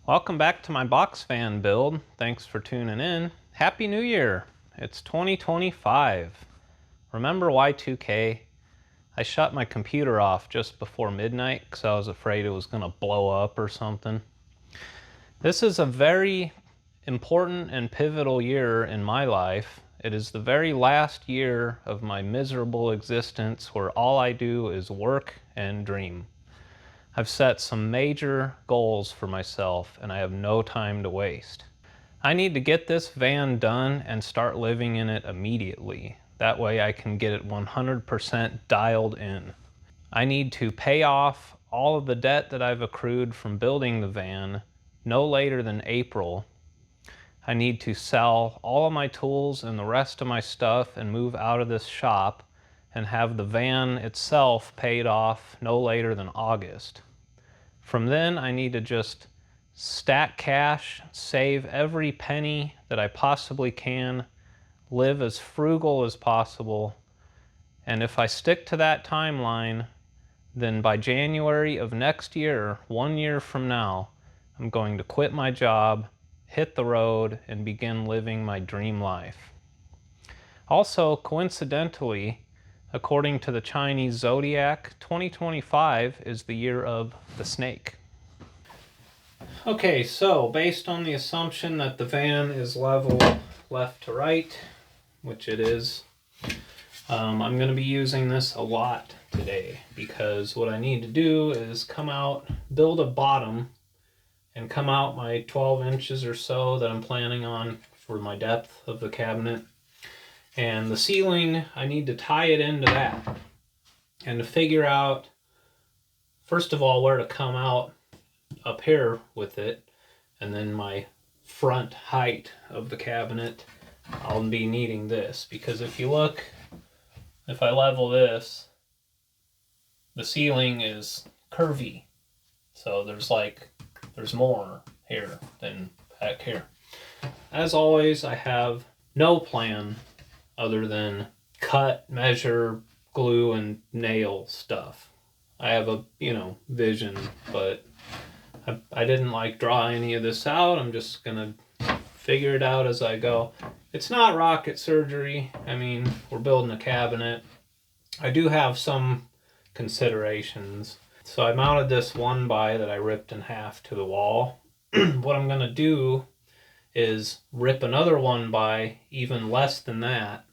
Welcome back to my box fan build. Thanks for tuning in. Happy New Year! It's 2025. Remember Y2K? I shut my computer off just before midnight because I was afraid it was going to blow up or something. This is a very important and pivotal year in my life. It is the very last year of my miserable existence where all I do is work and dream. I've set some major goals for myself and I have no time to waste. I need to get this van done and start living in it immediately. That way I can get it 100% dialed in. I need to pay off all of the debt that I've accrued from building the van no later than April. I need to sell all of my tools and the rest of my stuff and move out of this shop and have the van itself paid off no later than August. From then, I need to just stack cash, save every penny that I possibly can, live as frugal as possible, and if I stick to that timeline, then by January of next year, 1 year from now, I'm going to quit my job, hit the road, and begin living my dream life. Also, coincidentally, according to the Chinese zodiac, 2025 is the year of the snake. Okay, so based on the assumption that the van is level left to right, which it is, I'm going to be using this a lot today because what I need to do is come out, build a bottom, and come out my 12 inches or so that I'm planning on for my depth of the cabinet. And the ceiling, I need to tie it into that. And to figure out, first of all, where to come out up here with it, and then my front height of the cabinet, I'll be needing this. Because if you look, if I level this, the ceiling is curvy. So there's more here than back here. As always, I have no plan other than cut, measure, glue, and nail stuff. I have a, vision, but I didn't draw any of this out. I'm just gonna figure it out as I go. It's not rocket surgery. I mean, we're building a cabinet. I do have some considerations. So I mounted this 1x that I ripped in half to the wall. What I'm gonna do is rip another 1x even less than that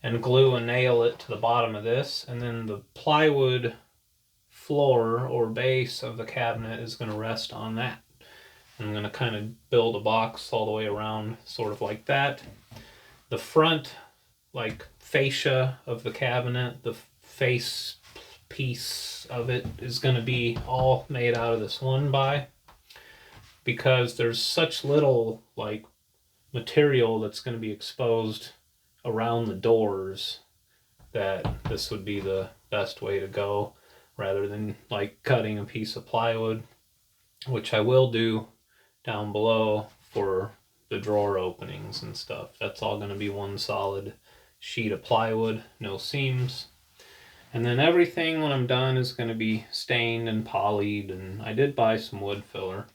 and glue and nail it to the bottom of this, and then the plywood floor or base of the cabinet is going to rest on that. I'm going to kind of build a box all the way around, sort of like that. The front, fascia of the cabinet, the face piece of it is going to be all made out of this 1x because there's such little material that's going to be exposed around the doors that this would be the best way to go, rather than cutting a piece of plywood, which I will do down below for the drawer openings and stuff. That's all going to be one solid sheet of plywood, no seams. And then everything when I'm done is going to be stained and polyed, and I did buy some wood filler.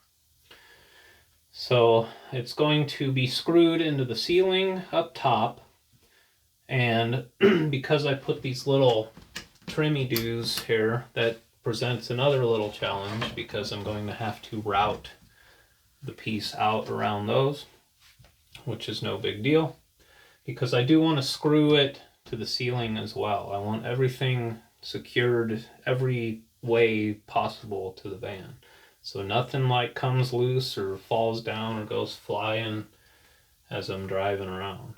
So it's going to be screwed into the ceiling up top, and because I put these little trimmy-doos here, that presents another little challenge because I'm going to have to route the piece out around those, which is no big deal, because I do want to screw it to the ceiling as well. I want everything secured every way possible to the van, so nothing comes loose or falls down or goes flying as I'm driving around.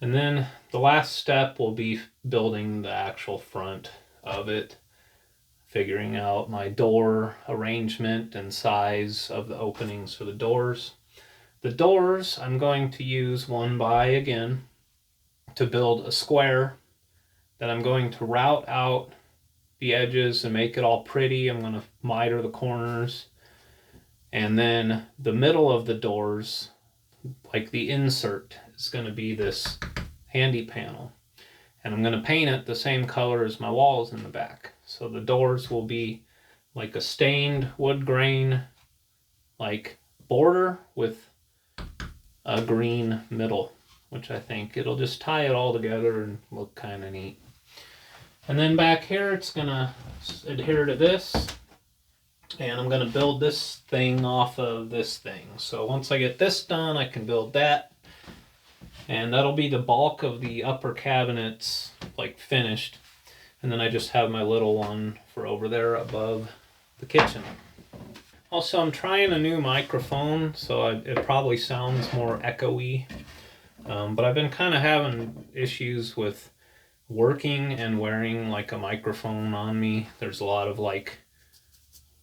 And then the last step will be building the actual front of it, figuring out my door arrangement and size of the openings for the doors. The doors, I'm going to use 1x again to build a square that I'm going to route out the edges and make it all pretty. I'm going to miter the corners. And then the middle of the doors, the insert, is going to be this handy panel. And I'm going to paint it the same color as my walls in the back. So the doors will be like a stained wood grain like border with a green middle, which I think it'll just tie it all together and look kind of neat. And then back here, it's gonna adhere to this, and I'm gonna build this thing off of this thing. So once I get this done, I can build that, and that'll be the bulk of the upper cabinets, like finished. And then I just have my little one for over there above the kitchen. Also, I'm trying a new microphone, so it probably sounds more echoey. But I've been kind of having issues with working and wearing like a microphone on me. There's a lot of like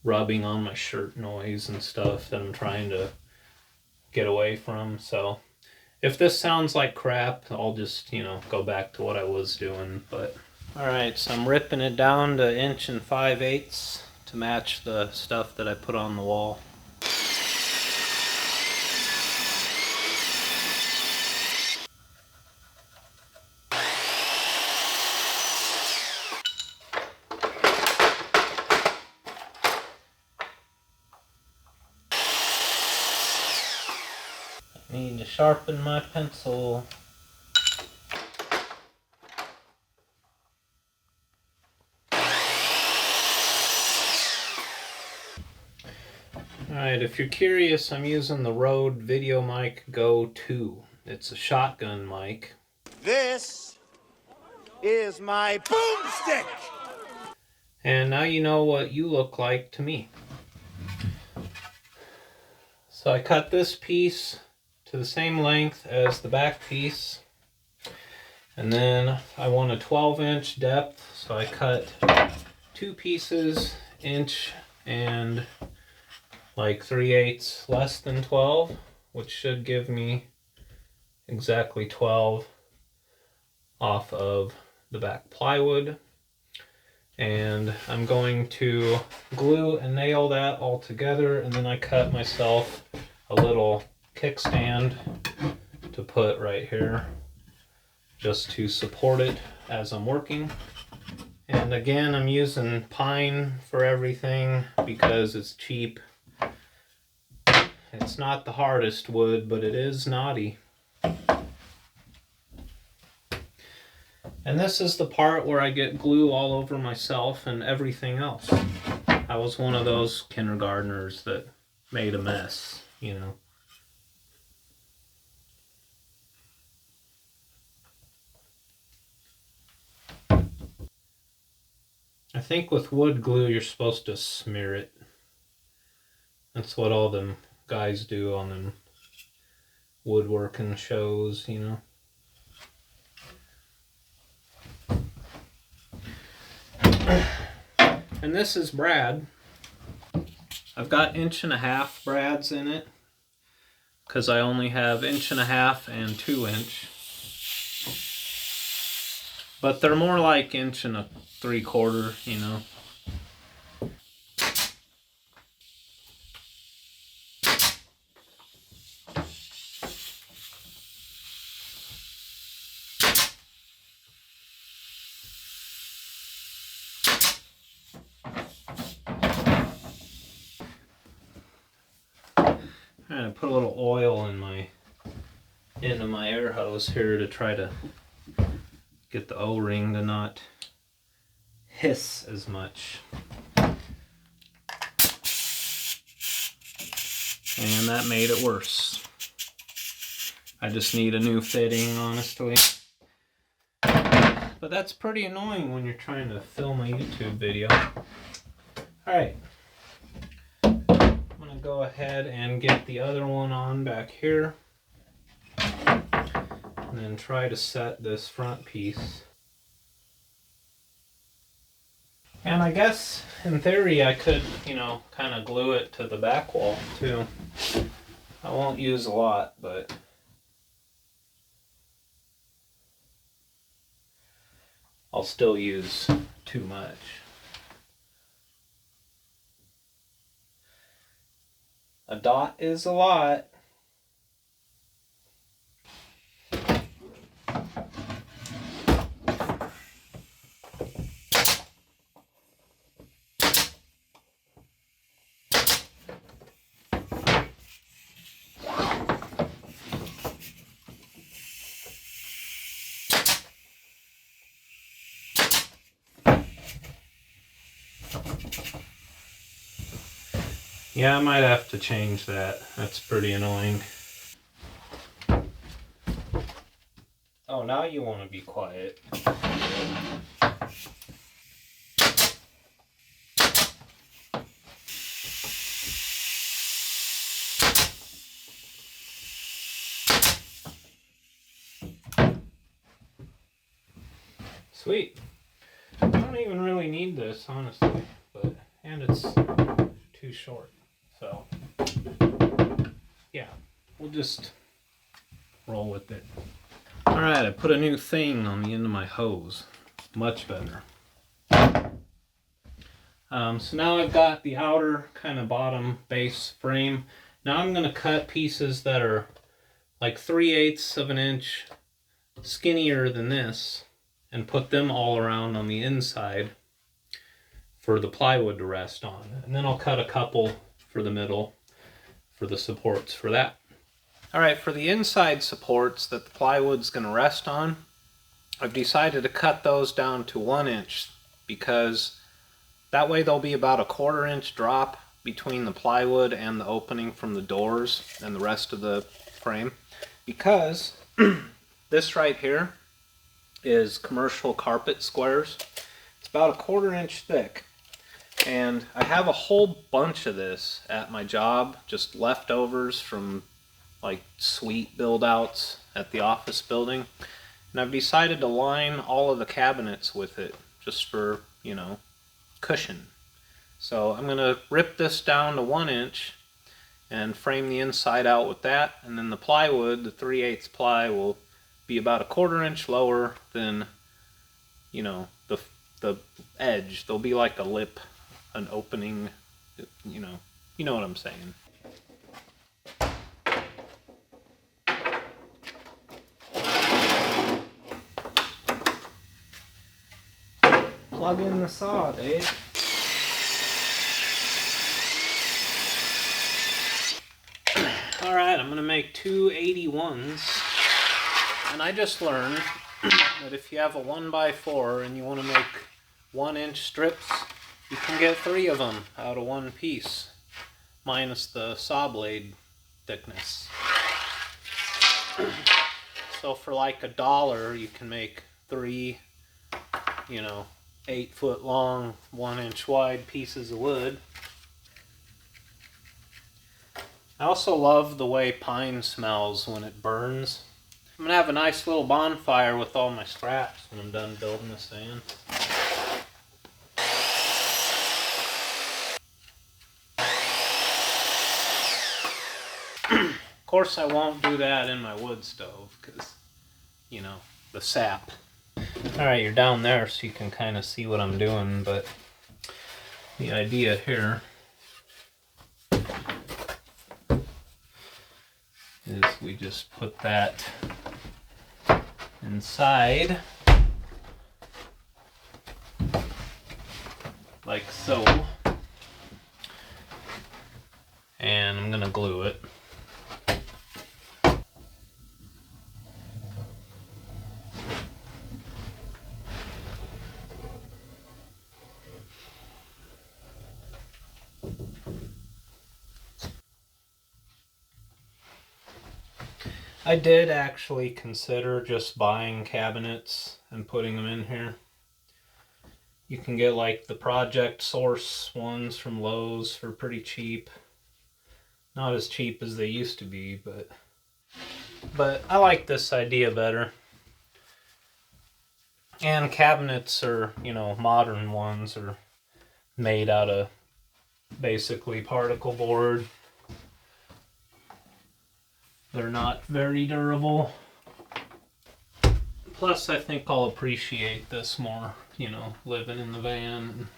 rubbing on my shirt noise and stuff that I'm trying to get away from. So if this sounds like crap, I'll just, go back to what I was doing. But all right, so I'm ripping it down to 1 5/8 inches to match the stuff that I put on the wall. I need to sharpen my pencil. Alright, if you're curious, I'm using the Rode Video Mic Go 2. It's a shotgun mic. This is my boomstick! And now you know what you look like to me. So I cut this piece to the same length as the back piece. And then I want a 12-inch depth, so I cut 2 pieces, inch and like 3/8 less than 12, which should give me exactly 12 off of the back plywood. And I'm going to glue and nail that all together, and then I cut myself a little kickstand to put right here just to support it as I'm working. And again, I'm using pine for everything because it's cheap. It's not the hardest wood, but it is knotty. And this is the part where I get glue all over myself and everything else. I was one of those kindergartners that made a mess, I think with wood glue, you're supposed to smear it. That's what all them guys do on them woodworking shows, And this is brad. I've got 1.5 brads in it because I only have 1.5 and 2-inch. But they're more like 1.75 inches, And I put a little oil into my air hose here to try to get the O-ring to not hiss as much. And that made it worse. I just need a new fitting, honestly. But that's pretty annoying when you're trying to film a YouTube video. Alright. I'm going to go ahead and get the other one on back here. And then try to set this front piece. And I guess, in theory, I could, kind of glue it to the back wall, too. I won't use a lot, but I'll still use too much. A dot is a lot. Yeah, I might have to change that. That's pretty annoying. Oh, now you want to be quiet. Sweet. I don't even really need this, honestly, and it's too short. So, yeah, we'll just roll with it. All right, I put a new thing on the end of my hose. Much better. So now I've got the outer kind of bottom base frame. Now I'm going to cut pieces that are like 3/8 of an inch skinnier than this and put them all around on the inside for the plywood to rest on. And then I'll cut a couple for the middle for the supports for that. All right, for the inside supports that the plywood's going to rest on, I've decided to cut those down to 1 inch because that way there'll be about a 1/4 inch drop between the plywood and the opening from the doors and the rest of the frame. Because this right here is commercial carpet squares. It's about a 1/4 inch thick. And I have a whole bunch of this at my job, just leftovers from like suite build outs at the office building. And I've decided to line all of the cabinets with it just for, you know, cushion. So I'm going to rip this down to 1 inch and frame the inside out with that. And then the plywood, the 3/8 ply, will be about a 1/4 inch lower than, you know, the edge. There'll be like a lip, an opening, you know what I'm saying. Plug in the saw, Dave. All right, I'm gonna make 2 81s. And I just learned that if you have a 1x4 and you want to make 1 inch strips, you can get 3 of them out of one piece, minus the saw blade thickness. So for like $1, you can make 3, 8-foot long, 1 inch wide pieces of wood. I also love the way pine smells when it burns. I'm gonna have a nice little bonfire with all my scraps when I'm done building this van. Of course I won't do that in my wood stove because, the sap. Alright, you're down there so you can kind of see what I'm doing, but the idea here is we just put that inside like so, and I'm gonna glue it. I did actually consider just buying cabinets and putting them in here. You can get like the Project Source ones from Lowe's for pretty cheap. Not as cheap as they used to be, but I like this idea better. And cabinets are, modern ones are made out of basically particle board. They're not very durable. Plus, I think I'll appreciate this more, living in the van.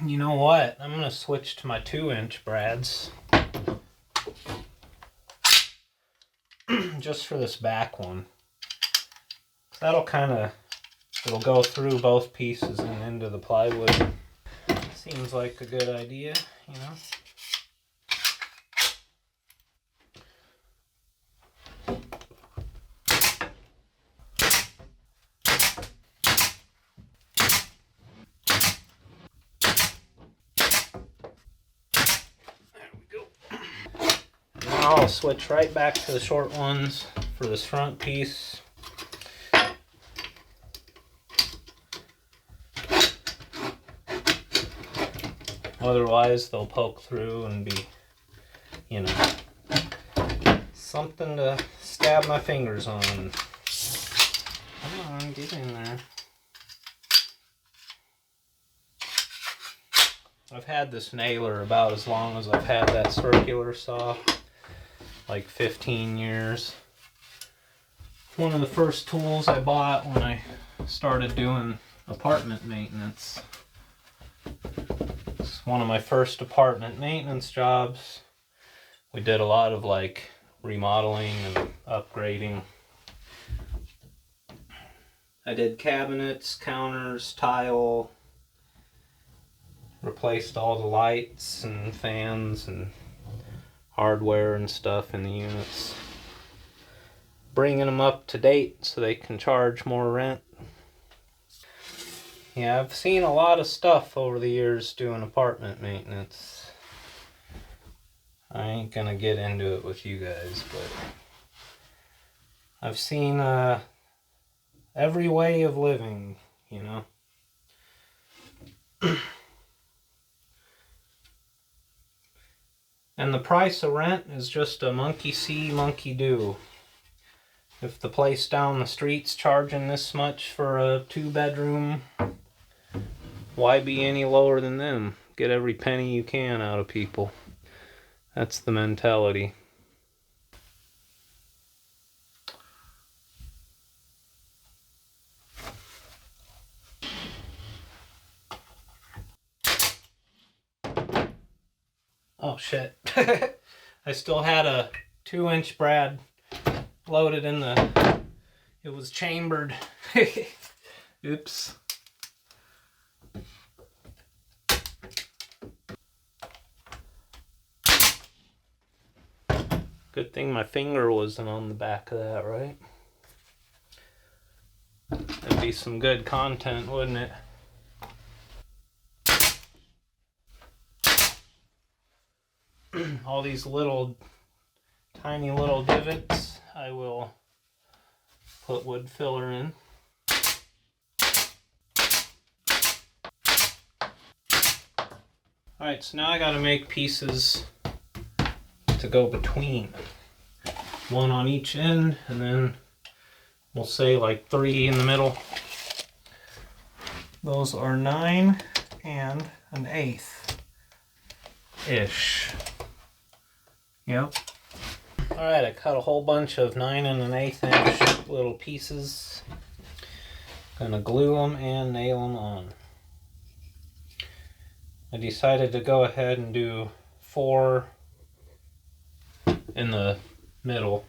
You know what? I'm going to switch to my 2-inch brads. Just for this back one. That'll kind of it'll go through both pieces and into the plywood. Seems like a good idea, you know. Now I'll switch right back to the short ones for this front piece. Otherwise they'll poke through and be, you know, something to stab my fingers on. Come on, get in there. I've had this nailer about as long as I've had that circular saw, like 15 years. One of the first tools I bought when I started doing apartment maintenance. It's one of my first apartment maintenance jobs. We did a lot of like remodeling and upgrading. I did cabinets, counters, tile, replaced all the lights and fans and hardware and stuff in the units, bringing them up to date so they can charge more rent. Yeah, I've seen a lot of stuff over the years doing apartment maintenance. I ain't gonna get into it with you guys, but I've seen every way of living, you know. And the price of rent is just a monkey see, monkey do. If the place down the street's charging this much for a 2-bedroom, why be any lower than them? Get every penny you can out of people. That's the mentality. Oh shit. I still had a 2-inch brad loaded in the... It was chambered. Oops. Good thing my finger wasn't on the back of that, right? That'd be some good content, wouldn't it? All these little, tiny little divots, I will put wood filler in. Alright, so now I gotta make pieces to go between. One on each end, and then we'll say like 3 in the middle. Those are 9 and 1/8 ish. Yep. Alright, I cut a whole bunch of 9 and 1/8 inch little pieces. Gonna glue them and nail them on. I decided to go ahead and do 4 in the middle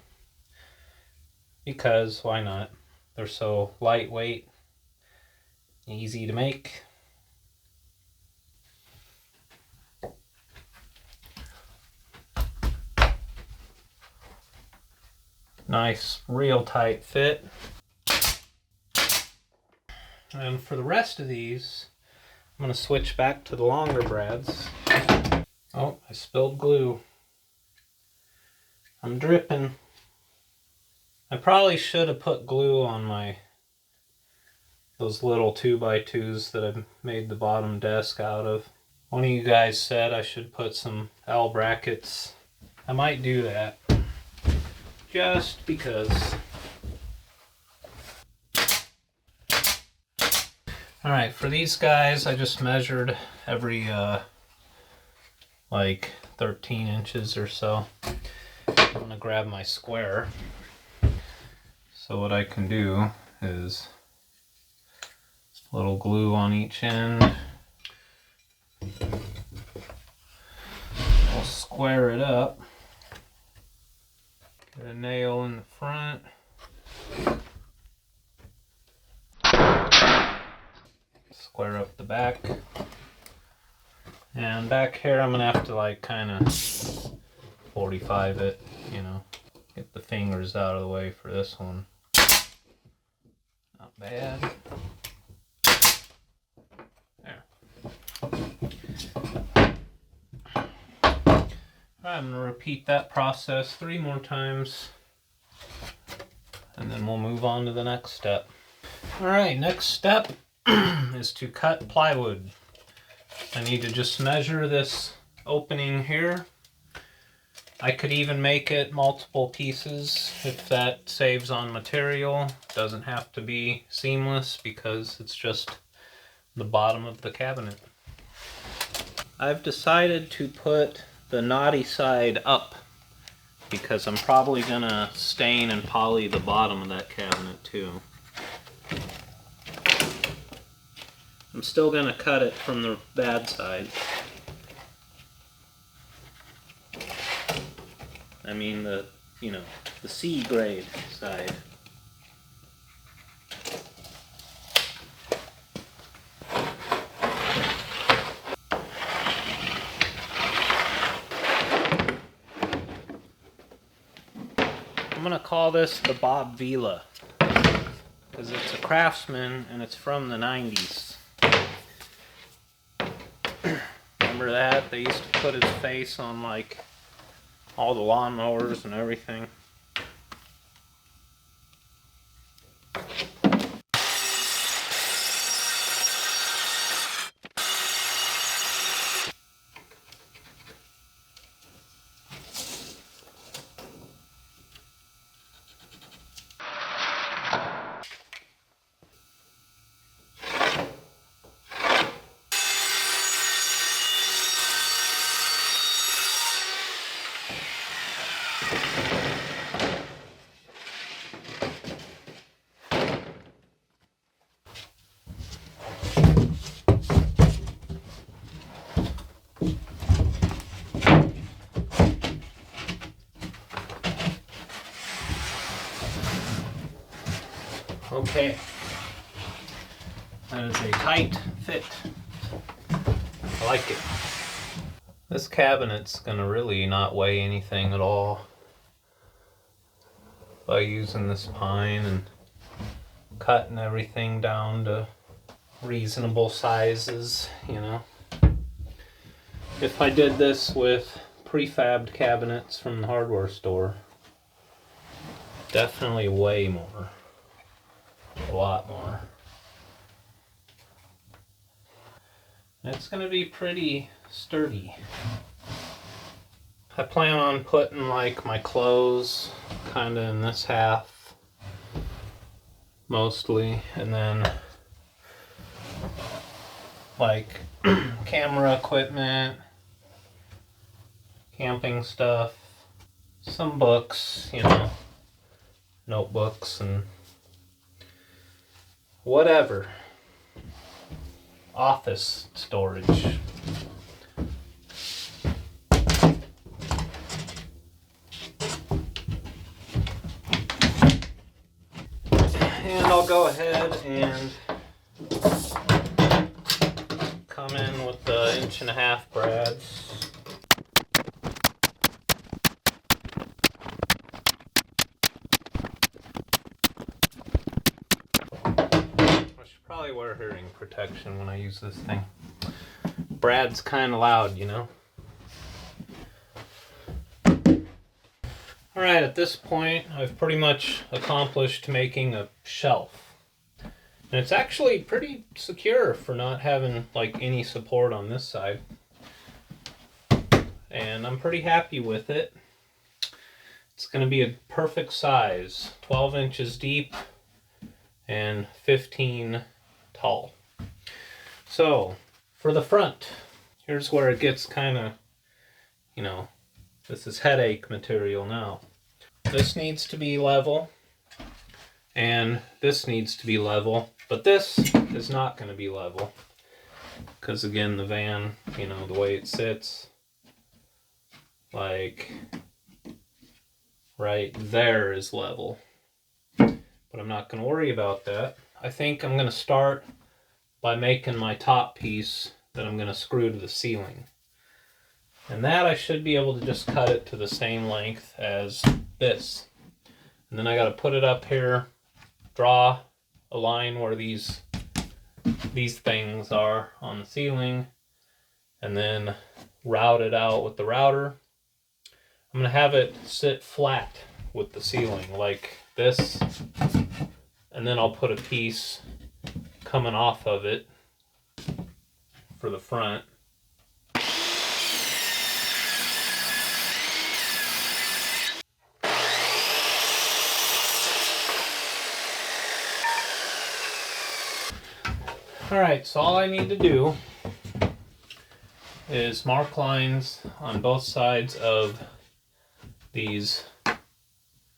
because why not? They're so lightweight, easy to make. Nice, real tight fit. And for the rest of these, I'm going to switch back to the longer brads. Oh, I spilled glue. I'm dripping. I probably should have put glue on those little 2x2s that I made the bottom desk out of. One of you guys said I should put some L brackets. I might do that. Just because. Alright, for these guys I just measured every like 13 inches or so. I'm going to grab my square. So what I can do is a little glue on each end. I'll square it up. Get a nail in the front. Square up the back. And back here I'm gonna have to like kind of 45 it, you know, get the fingers out of the way for this one. Not bad. There. Alright, I'm gonna repeat that process 3 more times, and then we'll move on to the next step. Alright, next step is to cut plywood. I need to just measure this opening here. I could even make it multiple pieces if that saves on material. Doesn't have to be seamless because it's just the bottom of the cabinet. I've decided to put the knotty side up because I'm probably gonna stain and poly the bottom of that cabinet too. I'm still gonna cut it from the bad side. I mean the C grade side. I'm gonna call this the Bob Vila because it's a Craftsman and it's from the 90s. Remember that? They used to put his face on like all the lawnmowers and everything. Okay, that is a tight fit. I like it. This cabinet's gonna really not weigh anything at all by using this pine and cutting everything down to reasonable sizes, you know. If I did this with prefabbed cabinets from the hardware store, definitely way more. A lot more. It's gonna be pretty sturdy. I plan on putting like my clothes kind of in this half mostly, and then like camera equipment, camping stuff, some books, you know, notebooks and whatever. Office storage. And I'll go ahead and come in with the 1.5" brads. Probably wear hearing protection when I use this thing. Brad's kind of loud, you know. Alright, at this point I've pretty much accomplished making a shelf. And it's actually pretty secure for not having like any support on this side. And I'm pretty happy with it. It's going to be a perfect size, 12 inches deep and 15 tall. So for the front, here's where it gets kind of, you know, this is headache material now. This needs to be level and this needs to be level, but this is not going to be level because again the van, you know, the way it sits, like right there is level, but I'm not going to worry about that. I think I'm going to start by making my top piece that I'm going to screw to the ceiling. And that I should be able to just cut it to the same length as this. And then I got to put it up here, draw a line where these things are on the ceiling, and then route it out with the router. I'm going to have it sit flat with the ceiling like this, and then I'll put a piece coming off of it for the front. Alright, so all I need to do is mark lines on both sides of these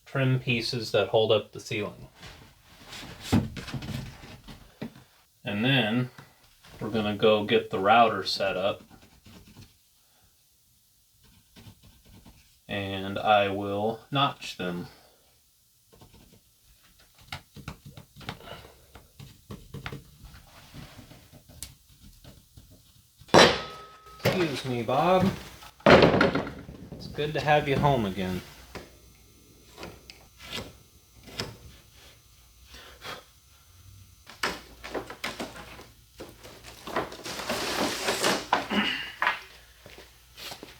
trim pieces that hold up the ceiling. And then we're going to go get the router set up. And I will notch them. Excuse me, Bob. It's good to have you home again.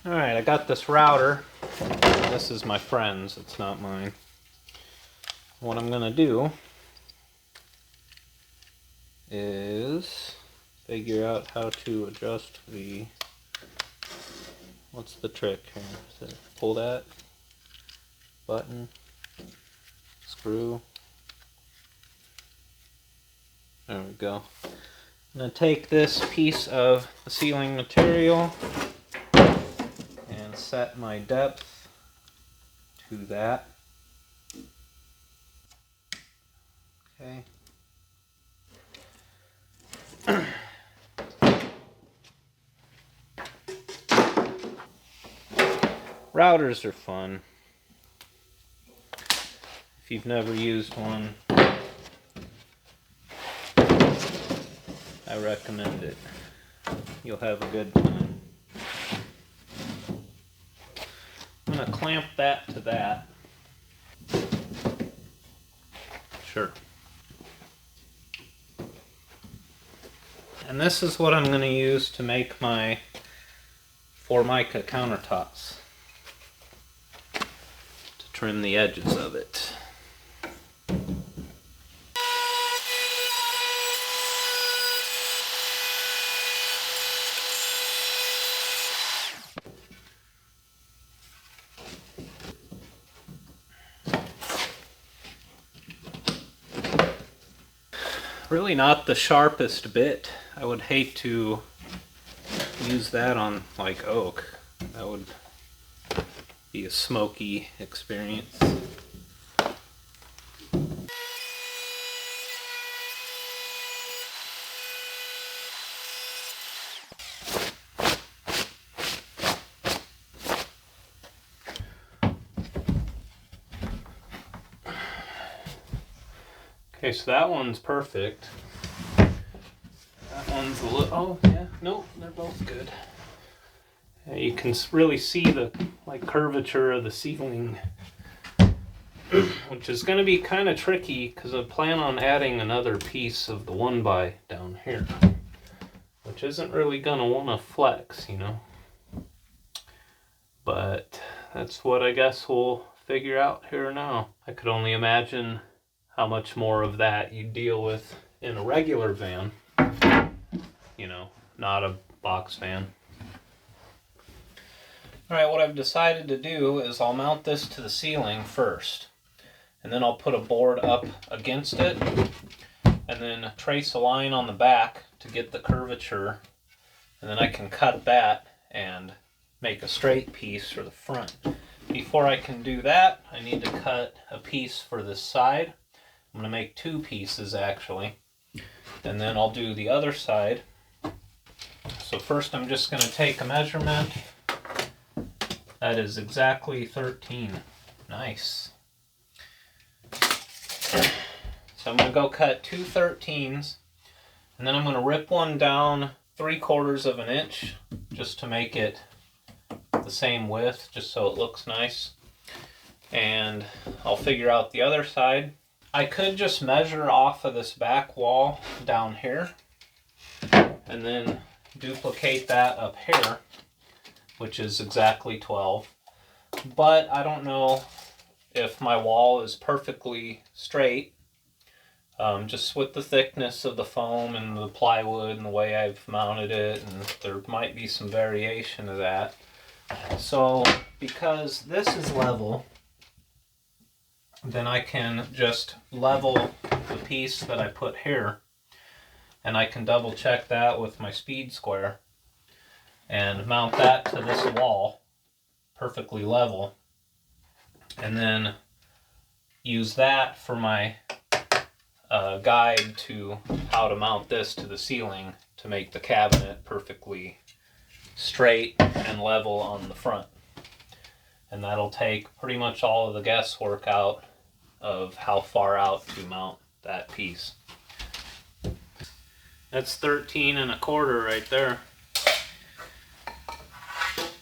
Alright, I got this router. This is my friend's, it's not mine. What I'm gonna do is figure out how to adjust the... What's the trick here? Is it pull that button, screw? There we go. I'm going to take this piece of the ceiling material and set my depth to that. Okay. Routers are fun. If you've never used one, I recommend it. You'll have a good time. I'm going to clamp that to that. Sure. And this is what I'm going to use to make my Formica countertops. To trim the edges of it. Really not the sharpest bit. I would hate to use that on like oak. That would be a smoky experience. Okay, so that one's perfect. That one's a little, oh yeah, nope, they're both good. Yeah, you can really see the curvature of the ceiling, which is going to be kind of tricky because I plan on adding another piece of the 1x down here, which isn't really going to want to flex, you know. But that's what I guess we'll figure out here now. I could only imagine how much more of that you deal with in a regular van, you know, not a box van. Alright, what I've decided to do is I'll mount this to the ceiling first, and then I'll put a board up against it, and then trace a line on the back to get the curvature, and then I can cut that and make a straight piece for the front. Before I can do that, I need to cut a piece for this side. I'm going to make two pieces actually, and then I'll do the other side. So first I'm just going to take a measurement. That is exactly 13. Nice. So I'm going to go cut two 13s, And then I'm going to rip one down 3/4 of an inch just to make it the same width, just so it looks nice. And I'll figure out the other side. I could just measure off of this back wall down here and then duplicate that up here, which is exactly 12. But I don't know if my wall is perfectly straight, just with the thickness of the foam and the plywood and the way I've mounted it, and there might be some variation of that. So because this is level, then I can just level the piece that I put here, and I can double check that with my speed square and mount that to this wall perfectly level, and then use that for my guide to how to mount this to the ceiling to make the cabinet perfectly straight and level on the front. And that'll take pretty much all of the guesswork out of how far out to mount that piece. That's 13 1/4 right there.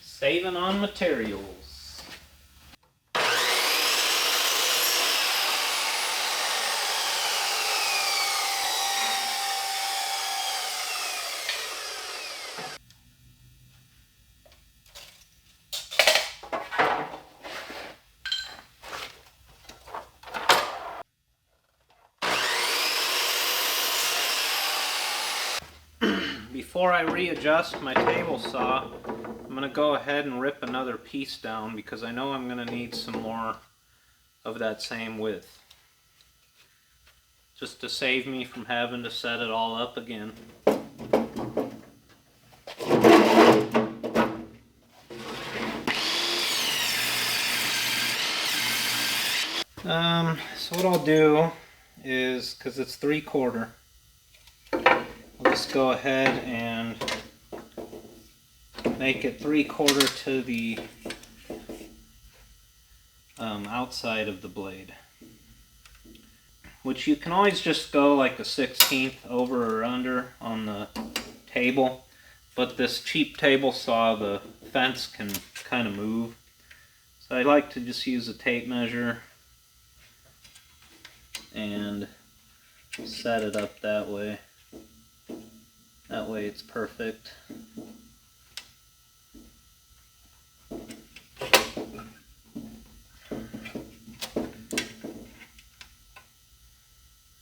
Saving on materials. Before I readjust my table saw, I'm going to go ahead and rip another piece down because I know I'm going to need some more of that same width, just to save me from having to set it all up again. So what I'll do is, because it's 3/4, I'll just go ahead and make it 3/4 to the outside of the blade, which you can always just go like a 1/16 over or under on the table, but this cheap table saw, the fence can kind of move, so I like to just use a tape measure and set it up that way. That way it's perfect.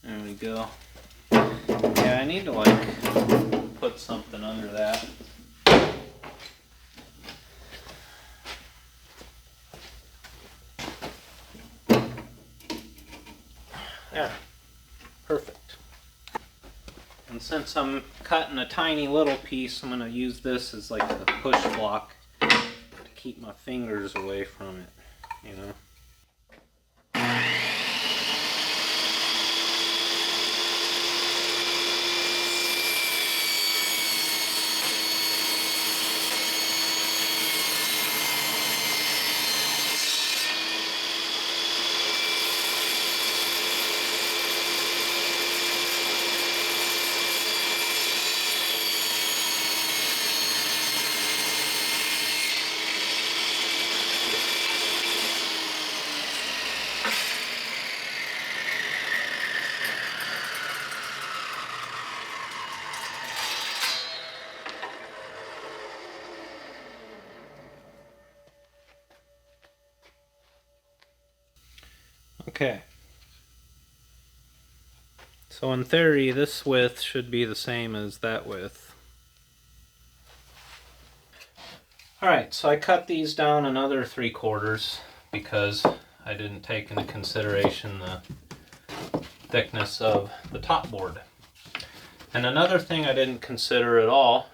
There we go. Yeah, I need to like put something under that. There. Perfect. And since I'm cutting a tiny little piece, I'm going to use this as like a push block to keep my fingers away from it, you know. Okay. So in theory, this width should be the same as that width. Alright, so I cut these down another 3/4 because I didn't take into consideration the thickness of the top board. And another thing I didn't consider at all,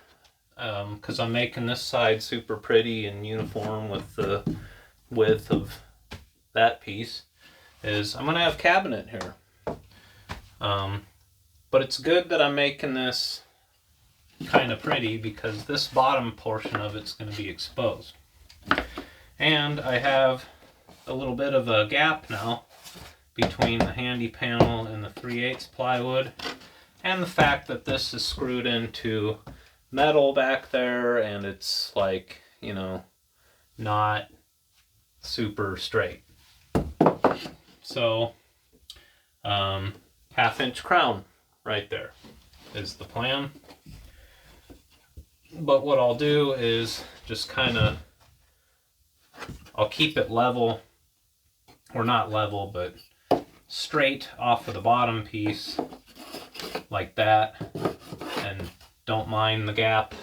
because I'm making this side super pretty and uniform with the width of that piece, is I'm going to have cabinet here. But it's good that I'm making this kind of pretty because this bottom portion of it's going to be exposed. And I have a little bit of a gap now between the handy panel and the 3/8 plywood. And the fact that this is screwed into metal back there and it's like, you know, not super straight. So, 1/2-inch crown right there is the plan. But what I'll do is just kind of, I'll keep it level, or not level, but straight off of the bottom piece like that, and don't mind the gap.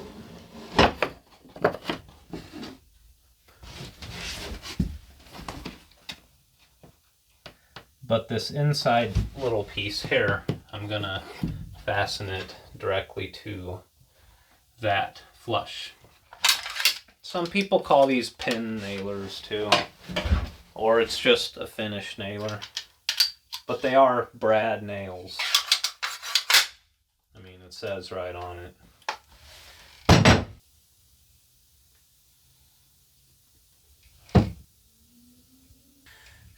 But this inside little piece here, I'm gonna fasten it directly to that flush. Some people call these pin nailers too, or it's just a finish nailer, but they are brad nails. I mean, it says right on it.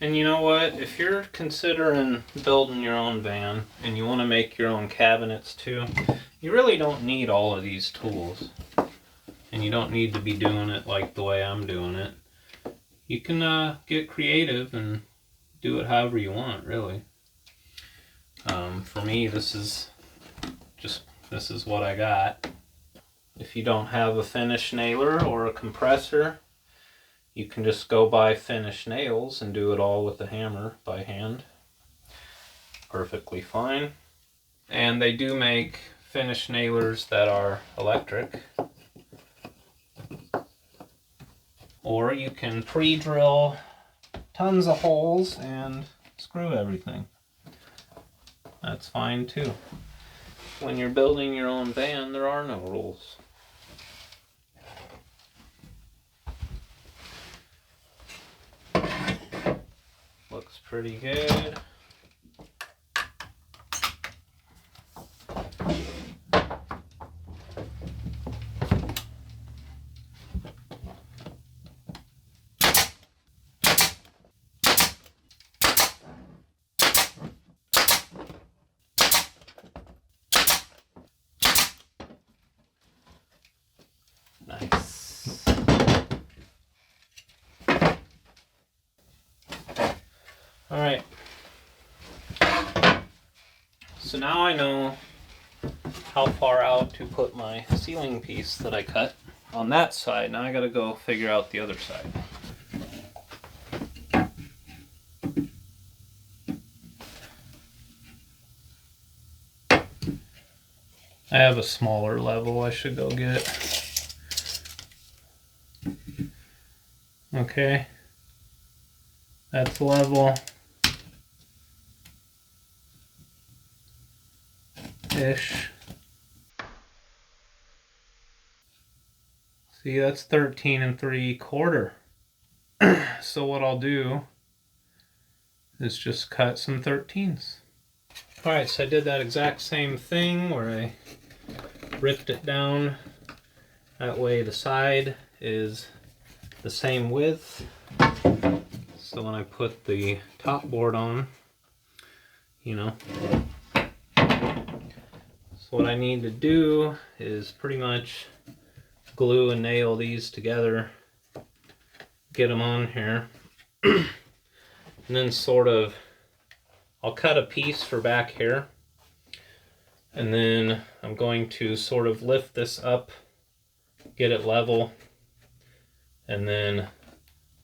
And you know what? If you're considering building your own van and you want to make your own cabinets too, you really don't need all of these tools. And you don't need to be doing it like the way I'm doing it. You can get creative and do it however you want, really. For me, this is what I got. If you don't have a finish nailer or a compressor, you can just go buy finished nails and do it all with a hammer by hand. Perfectly fine. And they do make finished nailers that are electric. Or you can pre-drill tons of holes and screw everything. That's fine too. When you're building your own van, there are no rules. Looks pretty good. Nice. All right. So now I know how far out to put my ceiling piece that I cut on that side. Now I gotta go figure out the other side. I have a smaller level I should go get. Okay. That's level. Ish. See, that's 13 3/4. So what I'll do is just cut some 13s. Alright, so I did that exact same thing where I ripped it down. That way the side is the same width. So when I put the top board on, you know. So what I need to do is pretty much glue and nail these together, get them on here, and then sort of, I'll cut a piece for back here, and then I'm going to sort of lift this up, get it level, and then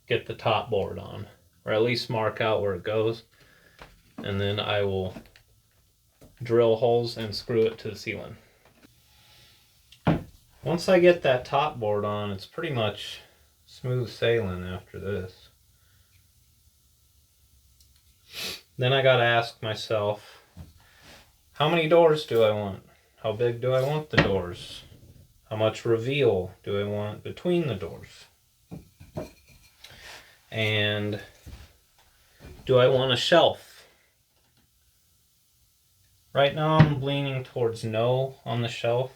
get the top board on, or at least mark out where it goes, and then I will drill holes and screw it to the ceiling. Once I get that top board on, it's pretty much smooth sailing after this. Then I gotta ask myself, how many doors do I want? How big do I want the doors? How much reveal do I want between the doors? And do I want a shelf? Right now I'm leaning towards no on the shelf.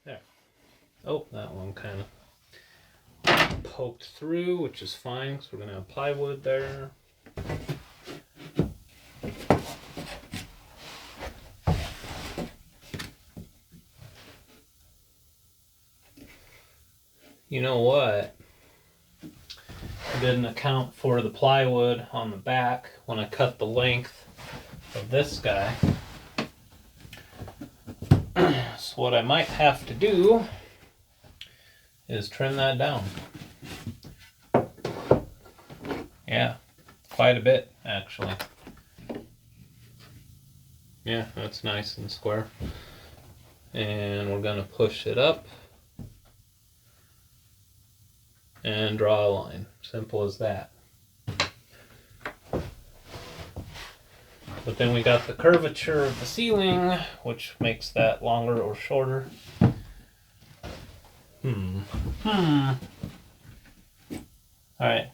There. Oh, that one kind of poked through, which is fine because we're going to have plywood there. You know what? I didn't account for the plywood on the back when I cut the length of this guy. So what I might have to do is trim that down. Yeah, quite a bit actually. Yeah, that's nice and square. And we're gonna push it up and draw a line. Simple as that. But then we got the curvature of the ceiling, which makes that longer or shorter. Alright.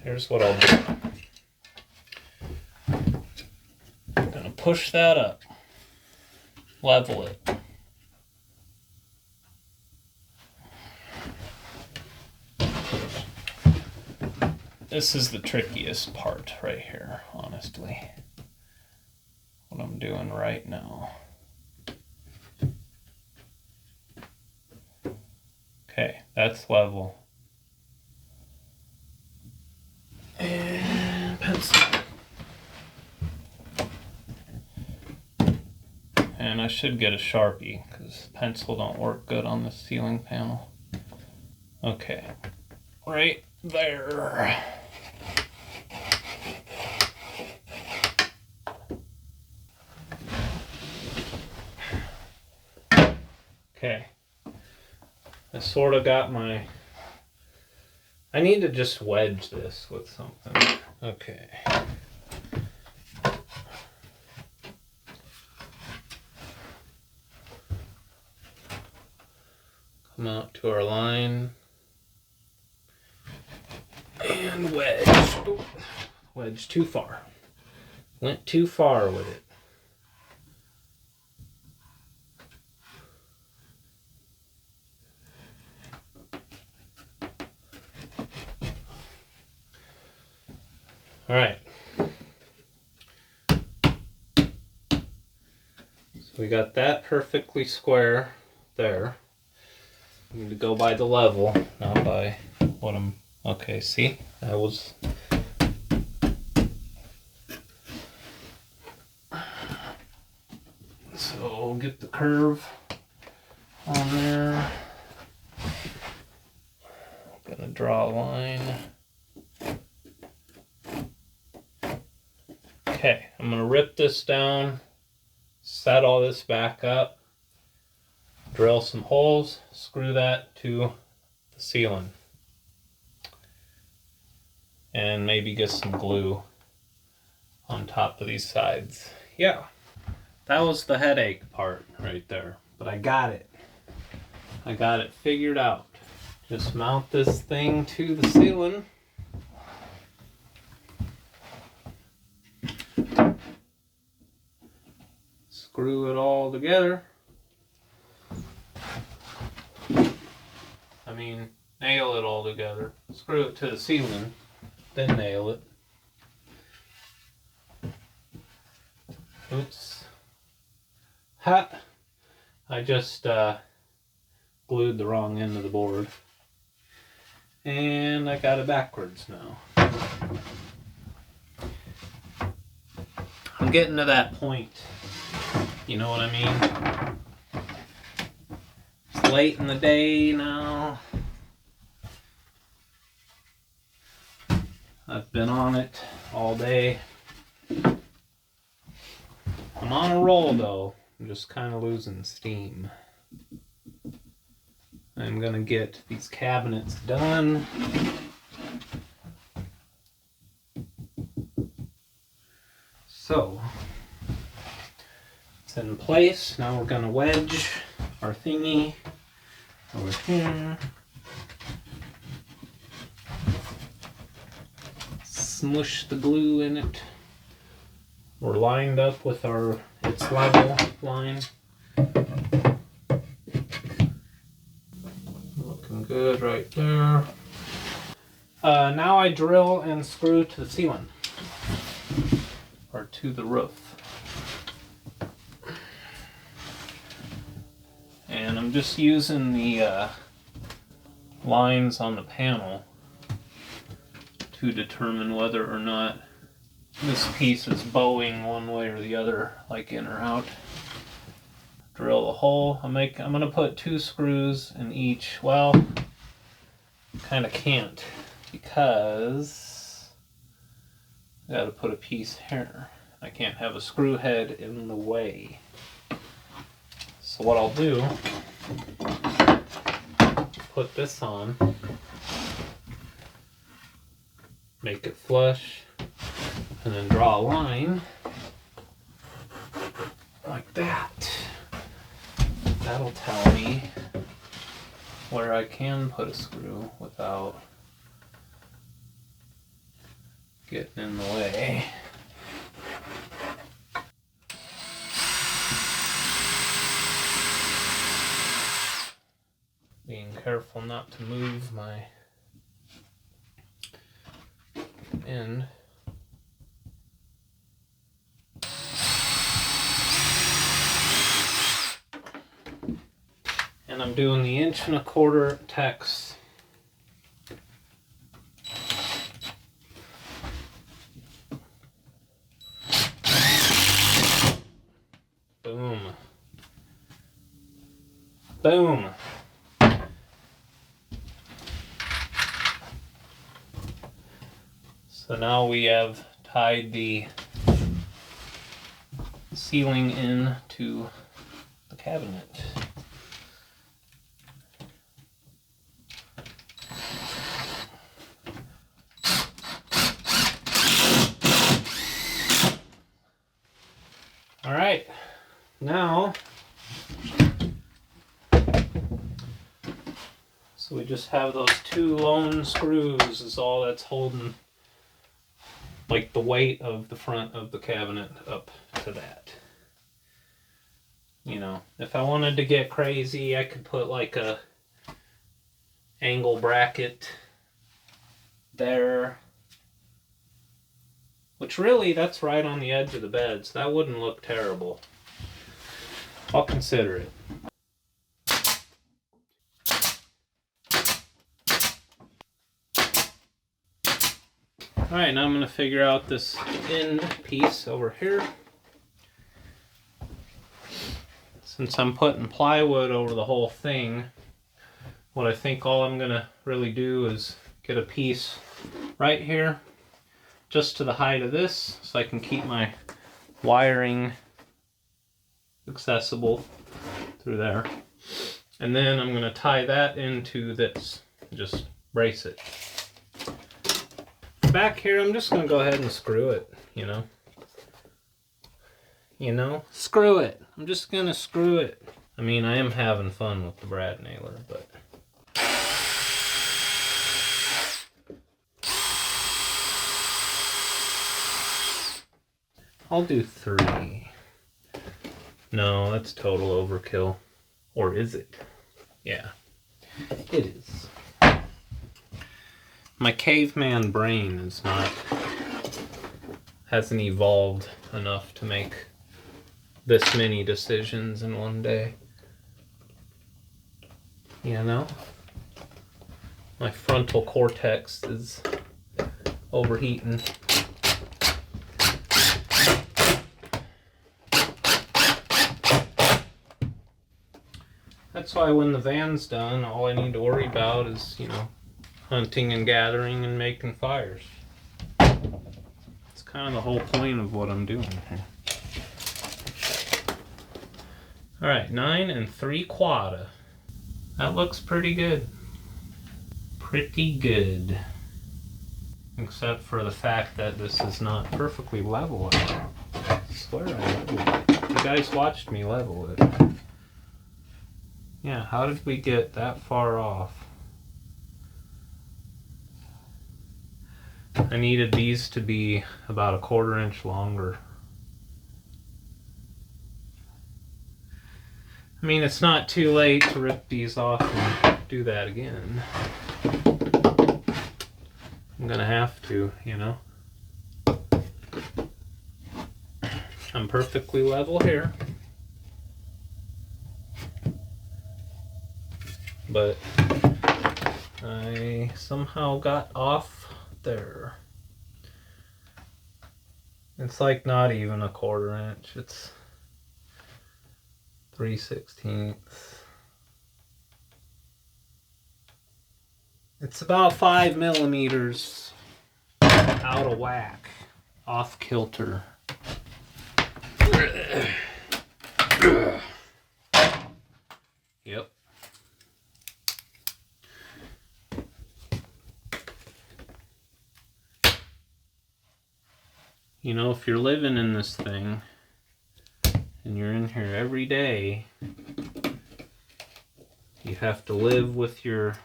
Here's what I'll do. I'm gonna push that up. Level it. This is the trickiest part right here, honestly. What I'm doing right now. Okay, that's level. And pencil. And I should get a Sharpie because pencil don't work good on the ceiling panel. Okay, right there. Okay, I sort of got my... I need to just wedge this with something. Okay. Come out to our line. And wedge. Ooh, wedge too far. Went too far with it. All right. So we got that perfectly square there. I need to go by the level, not by what I'm... Okay, see? That was... So get the curve on there. I'm gonna draw a line. Okay, I'm gonna rip this down, set all this back up, drill some holes, screw that to the ceiling, and maybe get some glue on top of these sides. Yeah, that was the headache part right there, but I got it. I got it figured out. Just mount this thing to the ceiling. Screw it all together. I mean, nail it all together. Screw it to the ceiling, then nail it. Oops. Ha! I just glued the wrong end of the board. And I got it backwards now. I'm getting to that point. You know what I mean? It's late in the day now. I've been on it all day. I'm on a roll though. I'm just kind of losing steam. I'm gonna get these cabinets done. So, it's in place. Now we're gonna wedge our thingy over here. Smush the glue in it. We're lined up with our its level line. right there. Now I drill and screw to the ceiling. Or to the roof. And I'm just using the lines on the panel to determine whether or not this piece is bowing one way or the other, like in or out. Drill a hole. I'm going to put 2 screws in each. Well, kind of can't because I got to put a piece here. I can't have a screw head in the way. So what I'll do, put this on, make it flush, and then draw a line like that. That'll tell me where I can put a screw without getting in the way. Being careful not to move my end. And I'm doing the 1.25" text. Boom. Boom. So now we have tied the ceiling in to the cabinet. All right, now, so we just have those 2 lone screws is all that's holding like the weight of the front of the cabinet up to that. You know, if I wanted to get crazy, I could put like a angle bracket there. Which really, that's right on the edge of the bed, so that wouldn't look terrible. I'll consider it. Alright, now I'm going to figure out this end piece over here. Since I'm putting plywood over the whole thing, what I think all I'm going to really do is get a piece right here, just to the height of this, so I can keep my wiring accessible through there. And then I'm going to tie that into this, just brace it. Back here, I'm just going to go ahead and screw it, you know. Screw it. I'm just going to screw it. I mean, I am having fun with the brad nailer, but I'll do 3. No, that's total overkill. Or is it? Yeah, it is. My caveman brain hasn't evolved enough to make this many decisions in one day. You know? My frontal cortex is overheating. That's why when the van's done, all I need to worry about is, hunting and gathering and making fires. It's kind of the whole point of what I'm doing here. Alright, 9 3/4. That looks pretty good. Pretty good. Except for the fact that this is not perfectly level. I swear I leveled it. You guys watched me level it. Yeah, how did we get that far off? I needed these to be about 1/4 inch longer. I mean, it's not too late to rip these off and do that again. I'm gonna have to, you know. I'm perfectly level here. But I somehow got off there. It's like not even a 1/4 inch. It's 3/16. It's about 5 millimeters out of whack, off kilter. Yep. You know, if you're living in this thing and you're in here every day, you have to live with your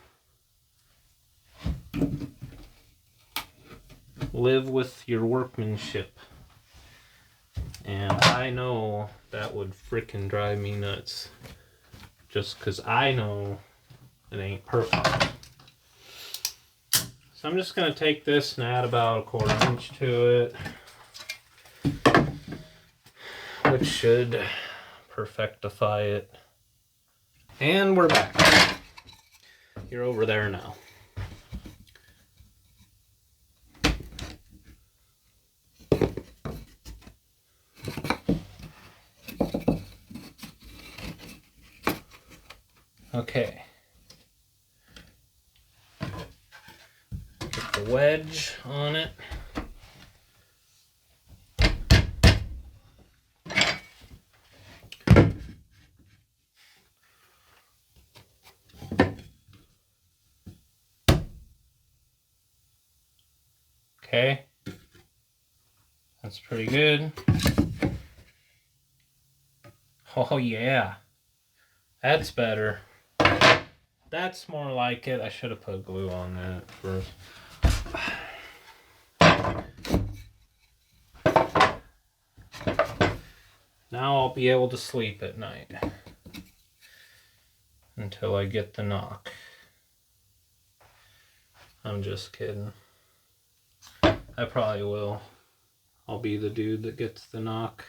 workmanship. And I know that would frickin' drive me nuts. Just because I know it ain't perfect. So I'm just going to take this and add about a 1/4 inch to it, which should perfectify it. And we're back. You're over there now. Okay. Get the wedge on it. Okay. That's pretty good. Oh yeah. That's better. That's more like it. I should have put glue on that first. Now I'll be able to sleep at night. Until I get the knock. I'm just kidding. I probably will. I'll be the dude that gets the knock.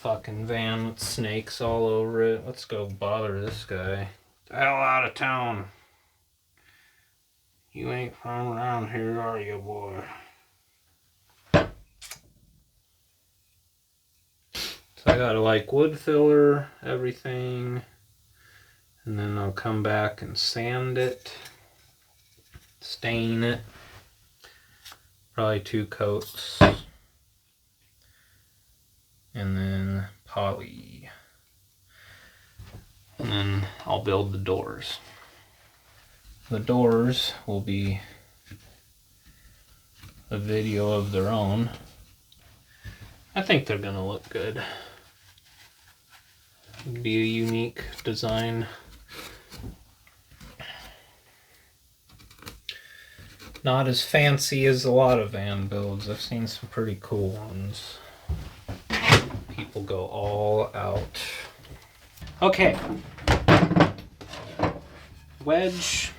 Fucking van with snakes all over it. Let's go bother this guy. Get the hell out of town. You ain't from around here, are you, boy? So I gotta like wood filler everything. And then I'll come back and sand it. Stain it. Probably 2 coats. And then poly. And then I'll build the doors. The doors will be a video of their own. I think they're gonna look good. It'd be a unique design. Not as fancy as a lot of van builds. I've seen some pretty cool ones. People go all out. Okay. Wedge.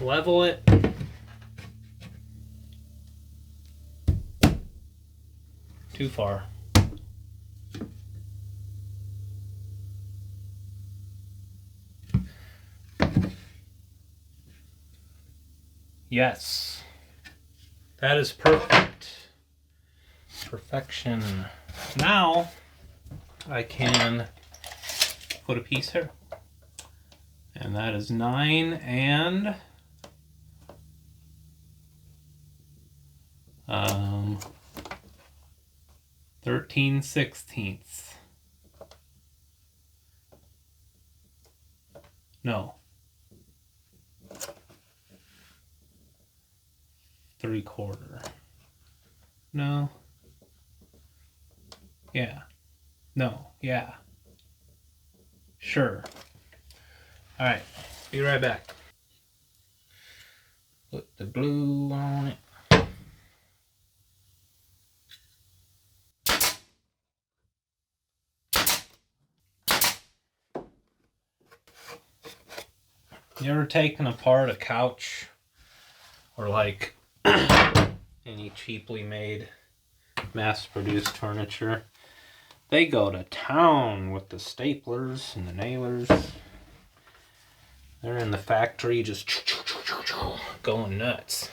Level it. Too far. Yes. That is perfect. Perfection. Now I can put a piece here. And that is 9 and 13/16. No. 3/4. No. Yeah. No. Yeah. Sure. Alright. Be right back. Put the glue on it. You ever taken apart a couch or like any cheaply made mass-produced furniture? They go to town with the staplers and the nailers. They're in the factory just going nuts.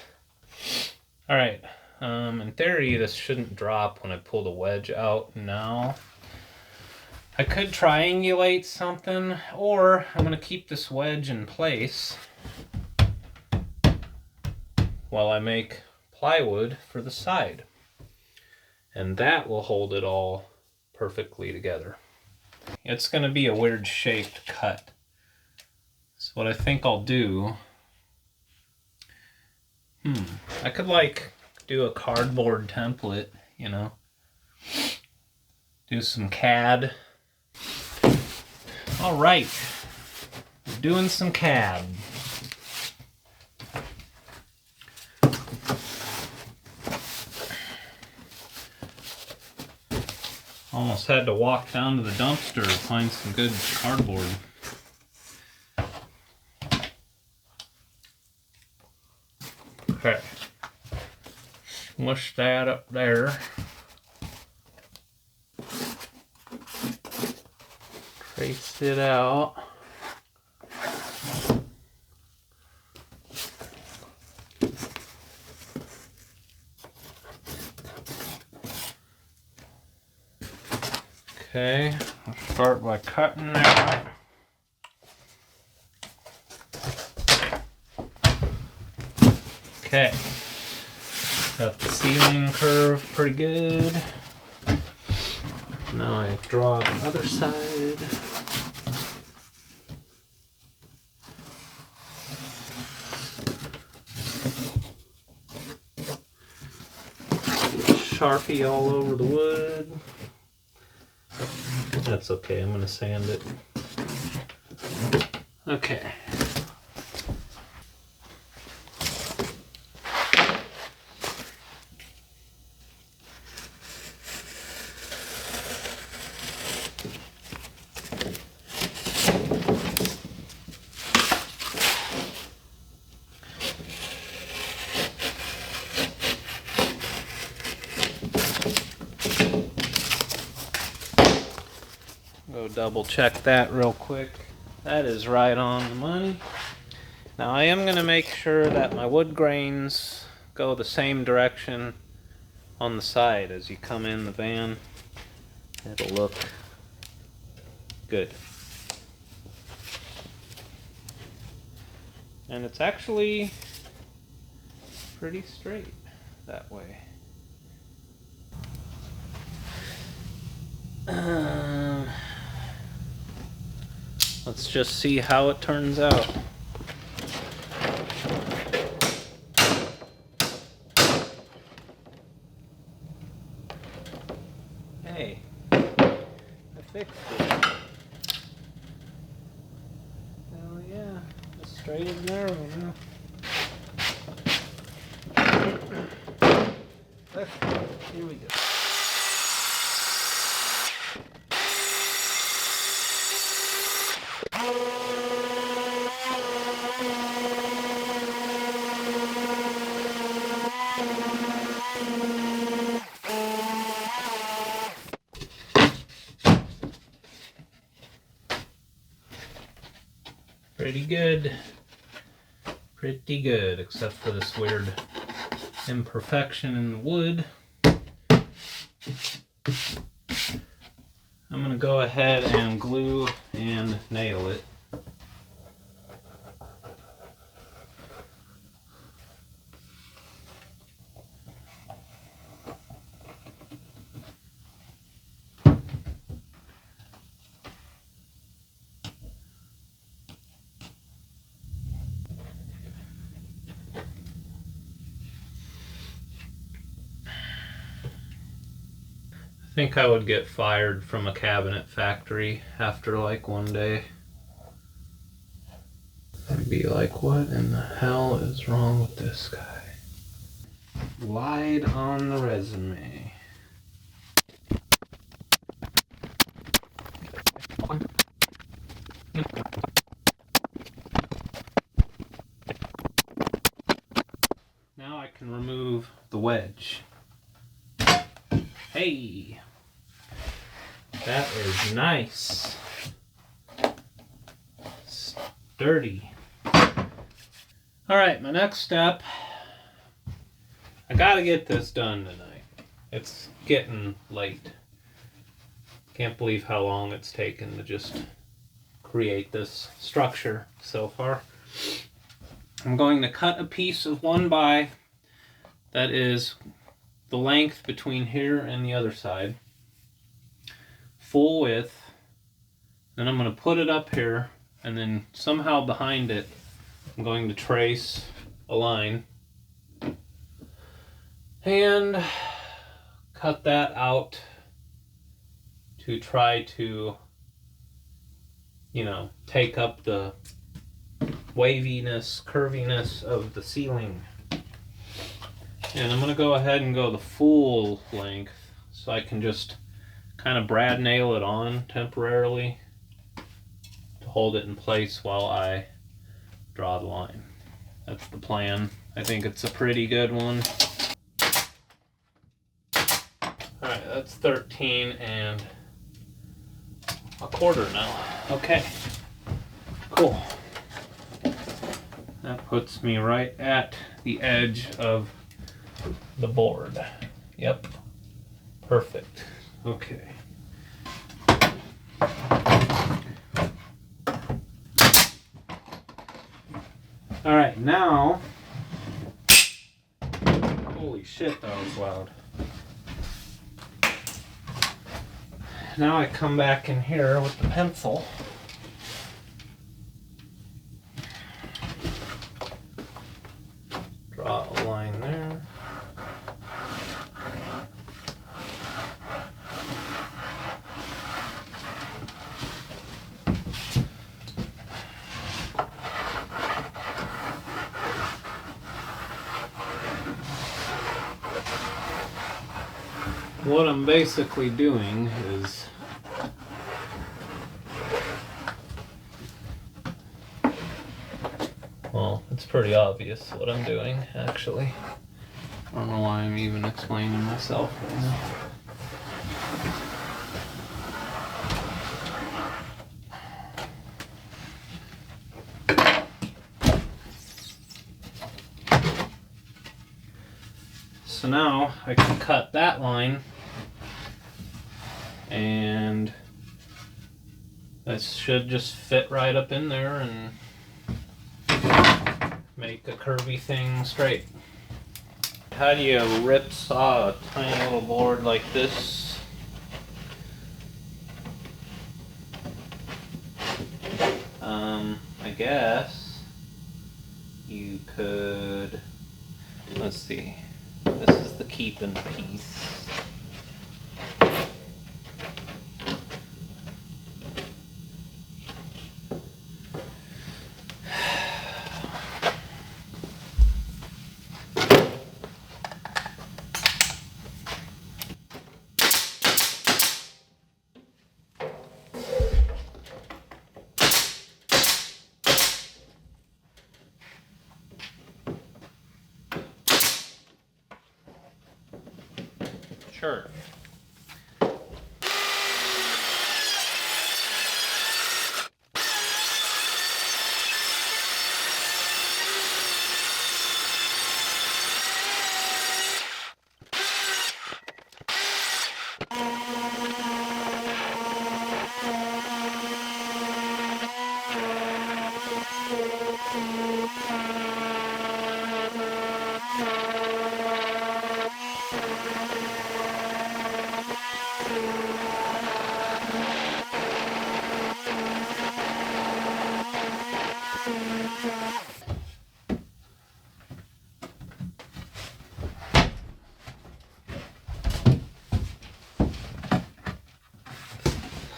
All right, in theory this shouldn't drop when I pull the wedge out now. I could triangulate something, or I'm going to keep this wedge in place while I make plywood for the side. And that will hold it all perfectly together. It's going to be a weird shaped cut. So what I think I'll do, I could like do a cardboard template, you know, do some CAD. All right, we're doing some CAD. Almost had to walk down to the dumpster to find some good cardboard. Okay, smush that up there. Trace it out. Okay, I'll start by cutting that. Okay, got the ceiling curve pretty good. Now I draw the other side. Sharpie all over the wood. That's okay, I'm gonna sand it. Okay. Go double check that real quick. That is right on the money. Now I am going to make sure that my wood grains go the same direction on the side as you come in the van. It'll look good. And it's actually pretty straight that way. Let's just see how it turns out. Hey, I fixed it. Hell yeah, as straight as an arrow now. Let's go. Here we go. Pretty good. Pretty good, except for this weird imperfection in the wood. I'm gonna go ahead and glue and nail it. I think I would get fired from a cabinet factory after like one day. I'd be like, what in the hell is wrong with this guy? Lied on the resume. wedge. Hey, that is nice. Sturdy. All right, my next step, I gotta get this done tonight. It's getting late. Can't believe how long it's taken to just create this structure so far. I'm going to cut a piece of 1x that is the length between here and the other side, full width. Then I'm going to put it up here, and then somehow behind it I'm going to trace a line and cut that out to try to, take up the waviness, curviness of the ceiling. And I'm going to go ahead and go the full length so I can just kind of brad nail it on temporarily to hold it in place while I draw the line. That's the plan. I think it's a pretty good one. Alright, that's 13 and a quarter now. Okay, cool. That puts me right at the edge of the board. Yep, perfect. Okay. All right, now, holy shit, that was loud. Now I come back in here with the pencil. Draw a line there. What I'm basically doing is well, it's pretty obvious what I'm doing, actually. I don't know why I'm even explaining myself right now. So now I can cut that line, and that should just fit right up in there and make a curvy thing straight. How do you rip saw a tiny little board like this? I guess you could, let's see, this is the keeping piece. Sure.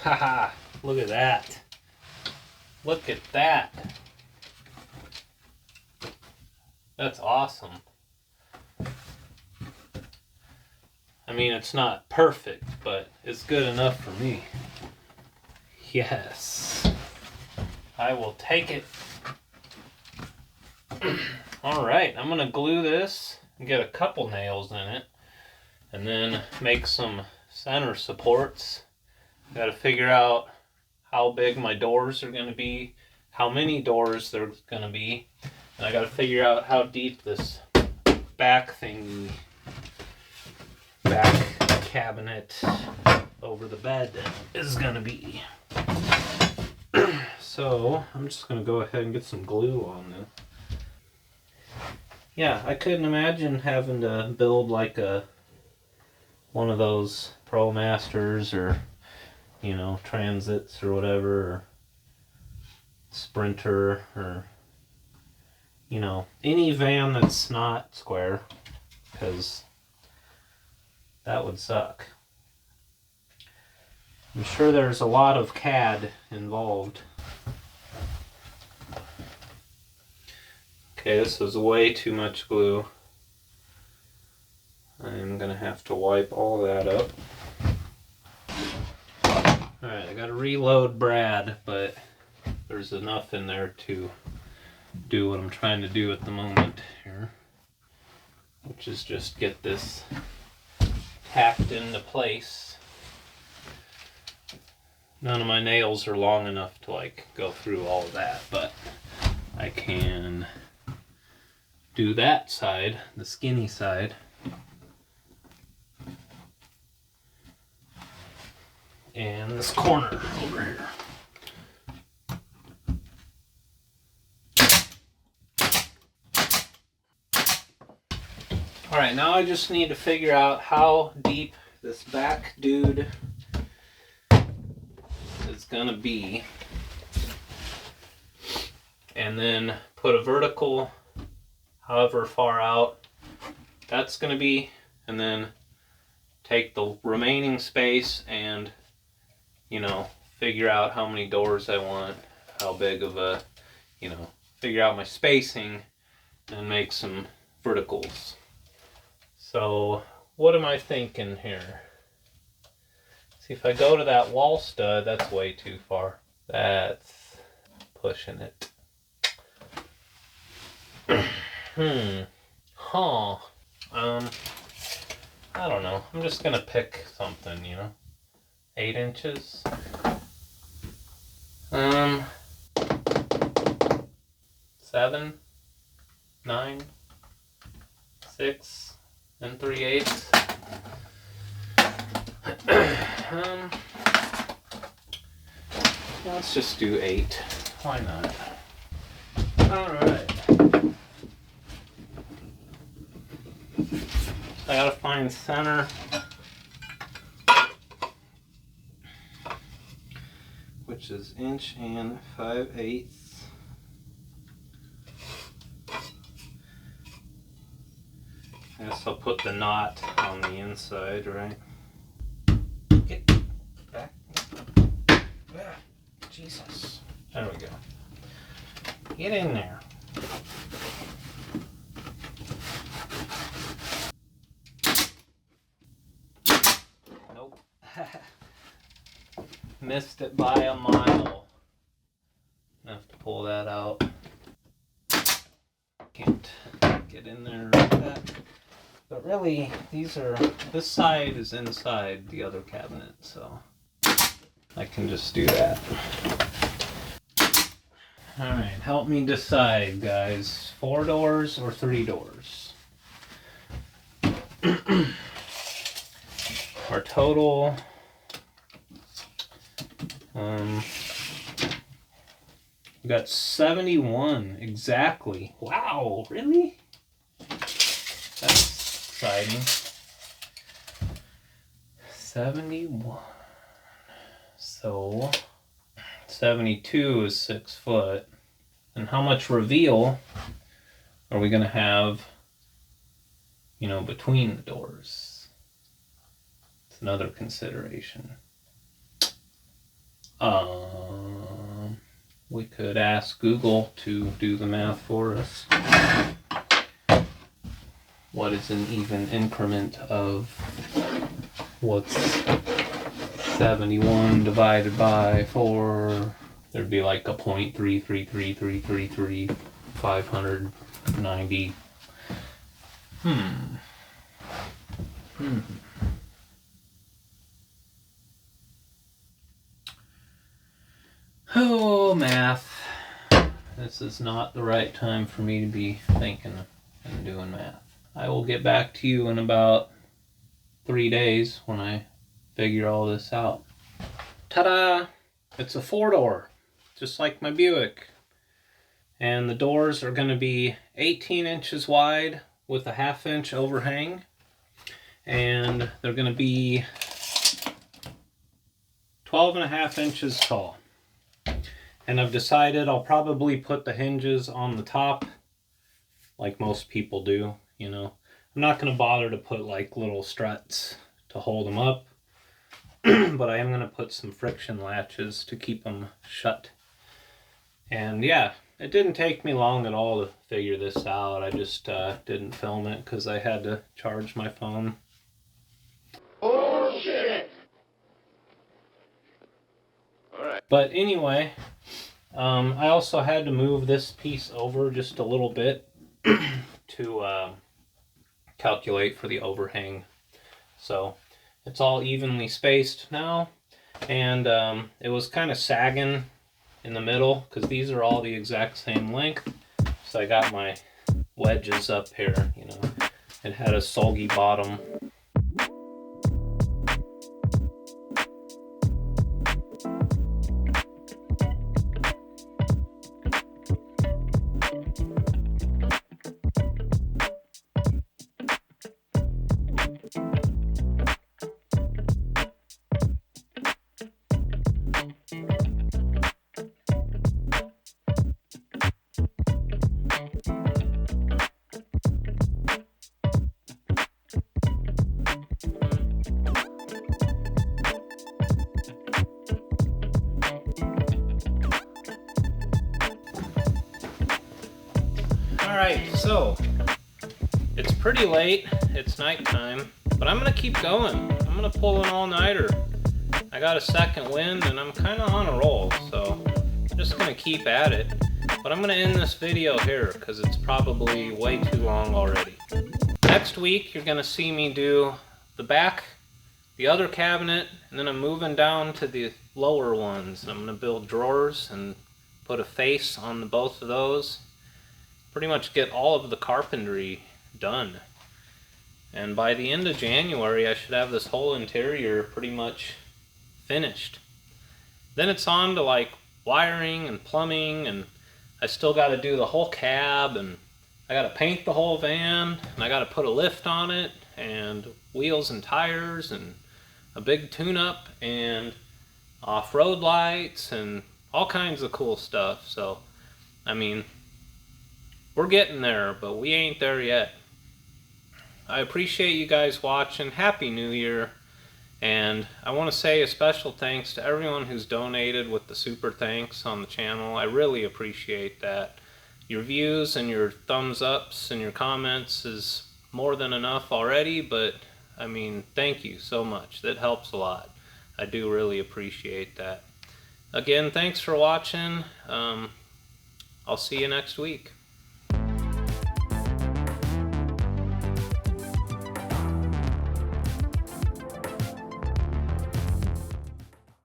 Haha, look at that. Look at that. That's awesome. I mean, it's not perfect, but it's good enough for me. Yes. I will take it. All right, I'm gonna glue this get a couple nails in it, and then make some center supports. Got to figure out how big my doors are going to be, how many doors there's going to be, and I got to figure out how deep this back cabinet over the bed is going to be. So I'm just going to go ahead and get some glue on this. Yeah, I couldn't imagine having to build like one of those Pro Masters or, you know, Transits or whatever, or Sprinter, or, you know, any van that's not square, because that would suck. I'm sure there's a lot of CAD involved. Okay, this is way too much glue. I'm gonna have to wipe all that up. Alright, I gotta reload Brad, but there's enough in there to do what I'm trying to do at the moment here, which is just get this tacked into place. None of my nails are long enough to like go through all of that, but I can do that side, the skinny side. And this corner over here. Alright, now I just need to figure out how deep this back dude is gonna be. And then put a vertical however far out that's gonna be, and then take the remaining space and, you know, figure out how many doors I want, how big of a, you know, figure out my spacing and make some verticals. So what am I thinking here? See, if I go to that wall stud, that's way too far. That's pushing it. Huh. I don't know. I'm just gonna pick something, you know. 8 inches. 7, 9, 6 and 3/8. Let's just do 8. Why not? Alright. I gotta find center, which is 1 inch and 5/8. I guess I'll put the knot on the inside, right? Get back. Ah, Jesus. There we go. Get in there. Nope. Missed it by a mile. I have to pull that out. Can't get in there like that. But really, this side is inside the other cabinet, so I can just do that. Alright, help me decide, guys. 4 doors or 3 doors? Our total, we got 71 exactly. Wow, really? That's exciting. 71. So 72 is 6 foot. And how much reveal are we gonna have, you know, between the doors? It's another consideration. We could ask Google to do the math for us. What is an even increment of what's 71 divided by 4? There'd be like a 0.333333, 590 Oh, math. This is not the right time for me to be thinking and doing math. I will get back to you in about 3 days when I figure all this out. Ta-da! It's a 4-door, just like my Buick. And the doors are going to be 18 inches wide with a 1/2 inch overhang. And they're going to be 12.5 inches tall. And I've decided I'll probably put the hinges on the top like most people do, you know. I'm not going to bother to put like little struts to hold them up, but I am going to put some friction latches to keep them shut. And yeah, it didn't take me long at all to figure this out. I just didn't film it because I had to charge my phone. Oh, shit! Alright. But anyway, I also had to move this piece over just a little bit to calculate for the overhang. So it's all evenly spaced now, and it was kind of sagging in the middle because these are all the exact same length. So I got my wedges up here, you know. It had a soggy bottom. Alright, so it's pretty late, it's nighttime, but I'm gonna keep going. I'm gonna pull an all-nighter. I got a second wind and I'm kinda on a roll, so I'm just gonna keep at it. But I'm gonna end this video here because it's probably way too long already. Next week you're gonna see me do the back, the other cabinet, and then I'm moving down to the lower ones. I'm gonna build drawers and put a face on both of those. Pretty much get all of the carpentry done. And by the end of January, I should have this whole interior pretty much finished. Then it's on to like wiring and plumbing, and I still got to do the whole cab, and I got to paint the whole van, and I got to put a lift on it, and wheels and tires, and a big tune-up, and off-road lights, and all kinds of cool stuff. So, I mean, we're getting there, but we ain't there yet. I appreciate you guys watching. Happy New Year. And I want to say a special thanks to everyone who's donated with the super thanks on the channel. I really appreciate that. Your views and your thumbs ups and your comments is more than enough already, but I mean, thank you so much. That helps a lot. I do really appreciate that. Again, thanks for watching. I'll see you next week.